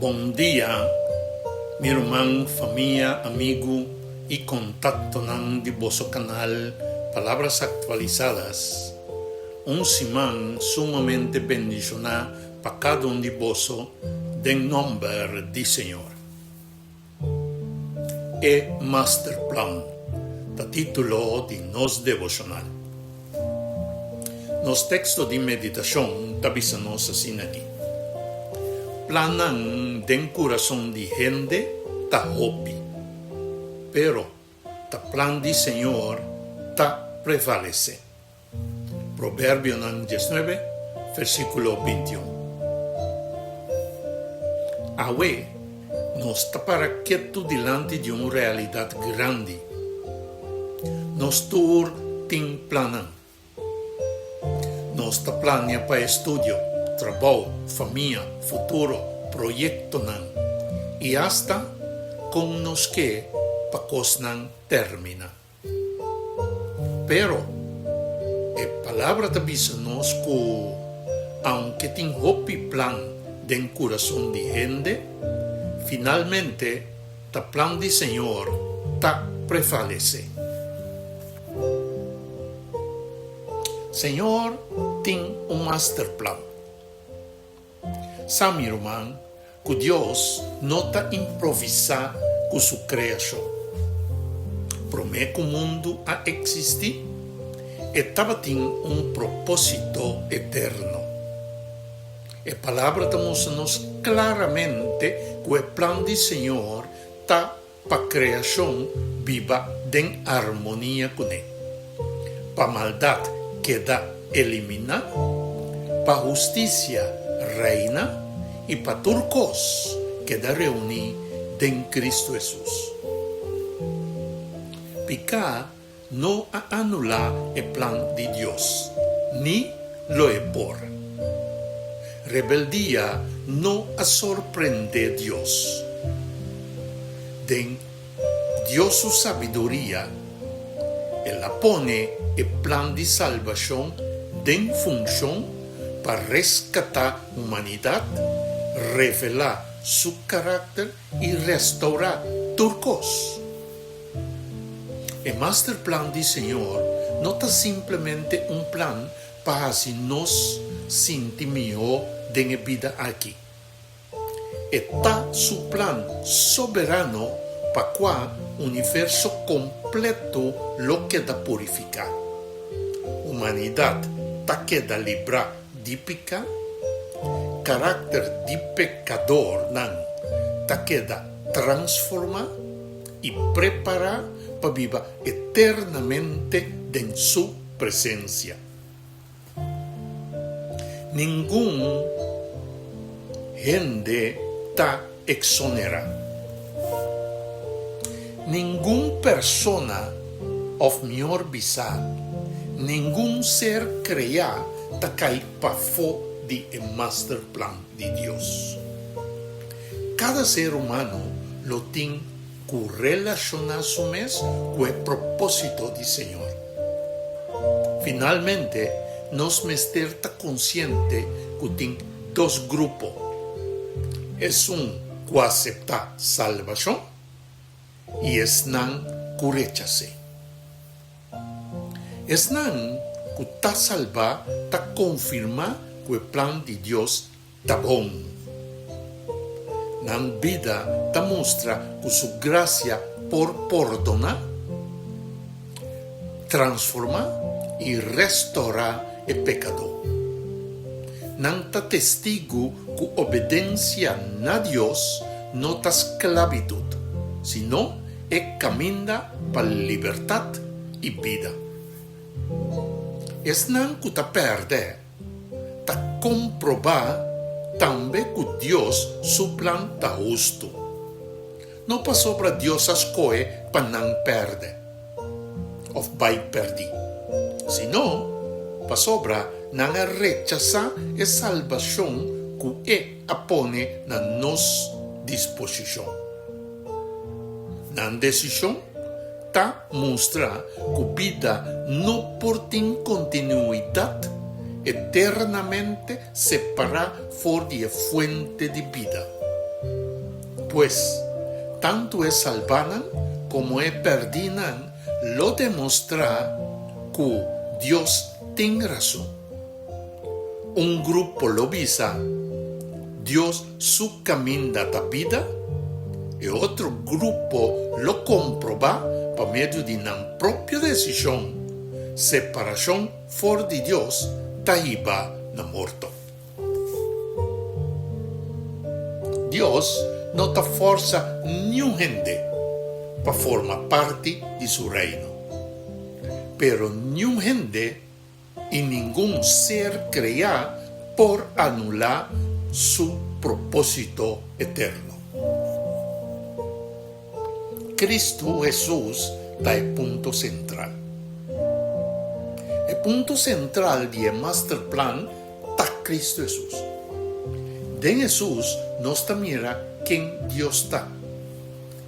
Bom dia, meu irmão, família, amigo e contato de vosso canal Palavras Actualizadas. Semana sumamente bendicionada para cada de vossos, em nome do Senhor. É Master Plan, o título de nosso devocional. Nos textos de meditação, tabisa-nos assim aqui. Planan den coração de gente ta hopi, pero ta plan de Senhor ta prevalece. Provérbio 19, versículo 21. Awe nos para quieto diante de uma realidade grande. Nos tur tin planan. Nos ta plania para estudio, trabalho, família, futuro, proyecto nan. E hasta com nos que pacos nan termina. Pero, a palavra tabisa-nos que, aunque tem hopi plan den coração de gente, finalmente, ta plan de Senhor ta prevalece. Senhor tem master plan. Sabe, irmão, que Deus não está improvisar com sua criação. Promete que o mundo a existir e estava tem propósito eterno. A palavra mostra-nos claramente que o plano do Senhor está para a criação viva em harmonia com Ele. Para a maldade queda eliminada, para a justiça reina e para turcos queda reunir em Cristo Jesus. Pica não anula o plano de Deus, ni lo por. Rebeldia não sorprende Deus. Den Deus sua sabedoria, ela pone o plano de salvação em função para rescatar a humanidade, revelar seu caráter e restaurar turcos. O master plan do Senhor não está simplesmente plan para assim nos sentir melhor na vida aqui. Está seu plan soberano para que o universo completo lo queda purificar. A humanidade está queda librada de pecar, caráter de pecador não está queda transformar e preparar para viver eternamente em sua presença. Nenhum gente está exonerada. Nenhuma persona, ou melhor visar, nenhum ser criado está cair para fora do master plan de Deus. Cada ser humano lo tem que relacionar-se com o propósito do Senhor. Finalmente, nós mester está consciente que tem dois grupos. É que aceita salvação e é que rechaça. É que está salva, está confirma que o plano de Deus está bom. Na vida, te mostra que sua graça por perdonar, transformar e restaurar o pecador. Não te testigo que obediência a Deus não é esclavitud, senão é caminho para a liberdade e vida. É não que te perde, te comprovar também que Deus suplanta justo. Não passou para Deus as coisas para não perder, ou vai perder. Senão, passou para não rechazar a salvação que Ele apone na nossa disposição. Na decisão, está mostrar que a vida não pode ter continuidade eternamente separada fora da fonte de vida. Pues, tanto es salvanan como es perdinan, lo demuestra que Dios tiene razón. Un grupo lo visa, Dios su camino da vida, y otro grupo lo comprueba por medio de una propia decisión, separación fuera de Dios, taíba na morto. Dios no te forza ni un gente para formar parte de su reino. Pero ni un gente y ningún ser crea por anular su propósito eterno. Cristo Jesús da el punto central. El punto central del master plan está Cristo Jesús. De Jesús nos mira quién Dios está.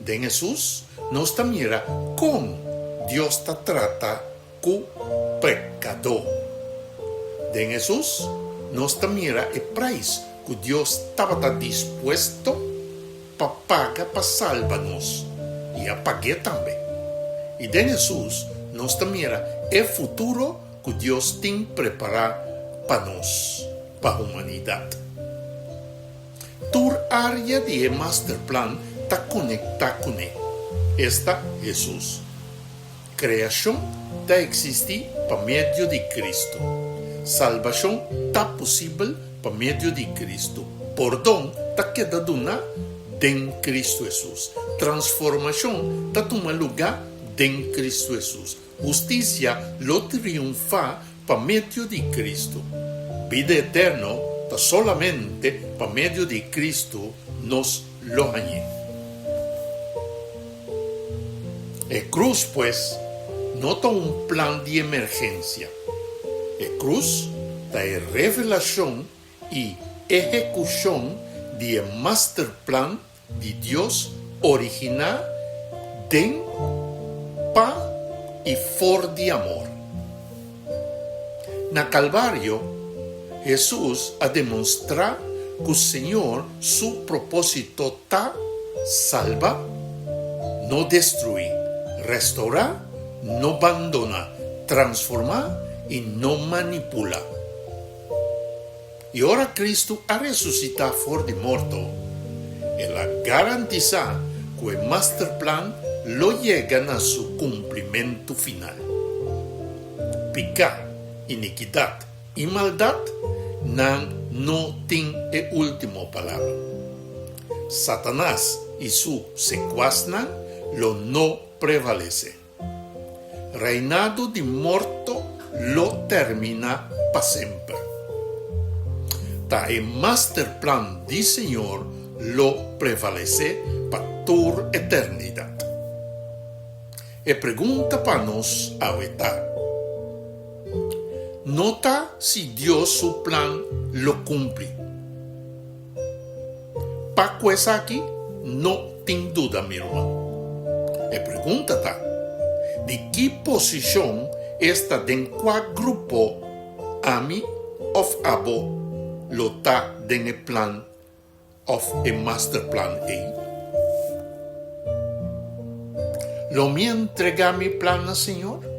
De Jesús nos mira cómo Dios te trata con pecador. De Jesús nos mira el precio que Dios estaba dispuesto para pagar para salvarnos. Y a pagar también. Y de Jesús nos mira el futuro que Dios tiene preparado para nos, para la humanidad. Tu área de master plan está conectada con él. Esta Jesús. Creación está existir por medio de Cristo. Salvación está posible por medio de Cristo. Perdón está quedado en Cristo Jesús. Transformación está tomando lugar en Cristo Jesús. Justicia lo triunfa por medio de Cristo. Vida eterna está solamente por medio de Cristo nos lo añade. El cruz, pues, no está un plan de emergencia. El cruz está en revelación y ejecución del master plan de Dios original den, pa y for de amor. Na Calvario, Jesús ha demostrado que el Señor su propósito está salva, no destruir, restaurar, no abandonar, transformar y no manipular. Y ahora Cristo ha resucitado fuera de muerto. Él garantiza que el master plan lo llegan a su cumplimiento final. Pecado, iniquidad y maldad no tienen última palabra. Satanás y su secuaznan lo no prevalece. Reinado de muerto lo termina para siempre. Ta el master plan del Señor lo prevalece para toda eternidad. Y pregunta para nos ahorita. Nota si Dios su plan lo cumple. Para cosa aquí no tengo duda, mi hermano. Y pregunta está. ¿De qué posición está en cuál grupo Ami of Abo lo está en el plan of a master plan A? ¿Lo me entrega mi plan al Señor?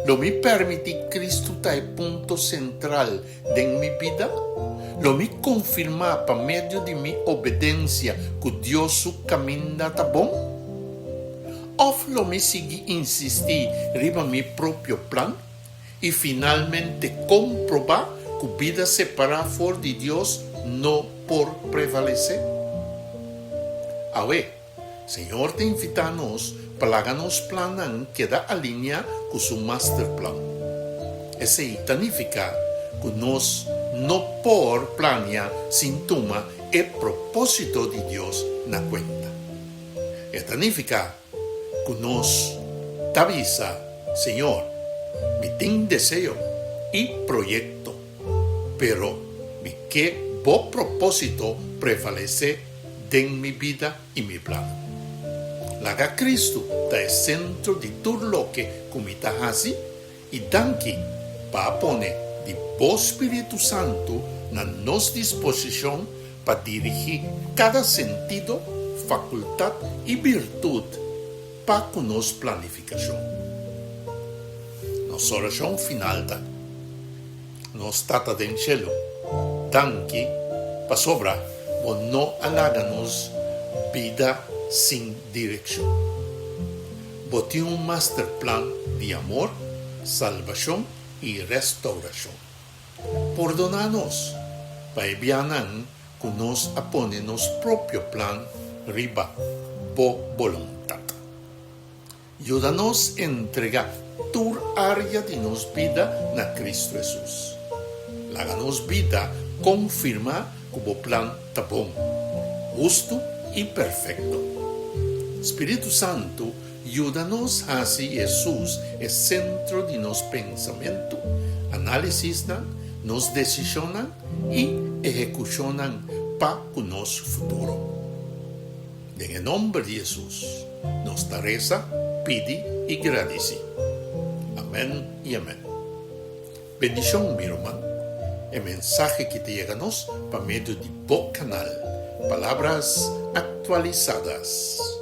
¿Lo me permite Cristo está el punto central de mi vida? ¿Lo me confirma por medio de mi obediencia que Dios su camino está bon? ¿O lo me sigue insistir riba mi propio plan y finalmente comprobar que vida separada fuera de Dios no por prevalecer? A ver, Señor te invita a nos para que nos planan que da alinea con su master plan. Ese significa que nos no por planear sin tomar el propósito de Dios na cuenta. Esto significa que nos avisa, Señor, mi tengo deseo y proyecto, pero mi que bo propósito prevalece en mi vida y mi plan. Laga Cristo está el centro de todo lo que comita así y danki para poner de vos Espíritu Santo na nos disposición para dirigir cada sentido facultad y virtud para conos planificación. Nos oración final da. Nos tata den cielo. Danki pa sobra o no aláganos vida sin dirección. Boté un master plan de amor, salvación y restauración. Perdonanos, paibianan que nos apone nos propio plan riba bo voluntad. Ayúdanos a entregar tu área de nos vida na Cristo Jesús. Láganos vida confirma como plan tabón, justo y perfecto. Espíritu Santo, ayúdanos así Jesús es centro de nos pensamiento, análisis, nos decisionan y ejecucionan para nos futuro. En el nombre de Jesús, nos reza, pide y agradece. Amén y amén. Bendición, mi hermano. El mensaje que te llega por medio de Bo Canal, palabras actualizadas.